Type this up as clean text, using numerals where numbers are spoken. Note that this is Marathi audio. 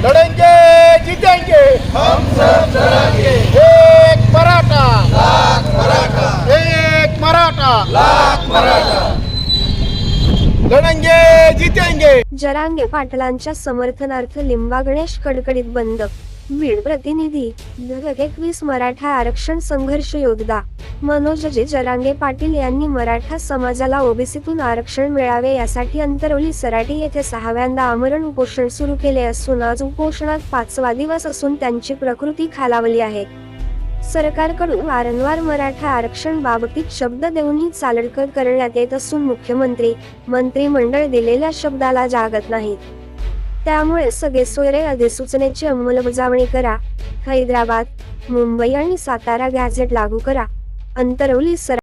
लड़ेंगे जीतेंगे हम सब लड़ेंगे। एक मराठा लाख मराठा, एक मराठा लाख मराठा। लड़ेंगे जीतेंगे। जरांगे पाटलांच्या समर्थनार्थ लिंबा गणेश कडकडीत बंद। बीड प्रतिनिधी धग 21 मराठा आरक्षण संघर्ष योद्धा मनोजजी जरांगे पाटील यांनी मराठा समाजाला ओबीसीतून आरक्षण मिळावे यासाठी अंतरवली सराटी येथे 6व्यांदा आमरण उपोषण सुरू केले असून आज उपोषणात 5वा दिवस असून त्यांची प्रकृती खालावली आहे। सरकारकडून वारंवार मराठा आरक्षण बाबतीत शब्द देऊनही चालढकल करण्यात येत असून मुख्यमंत्री मंत्रिमंडळ दिलेल्या शब्दाला जागत नाहीत। त्यामुळे सगळे सोयरे अधिसूचनेची अंमलबजावणी करा। हैदराबाद, मुंबई आणि सातारा गॅझेट लागू करा। अंतरवली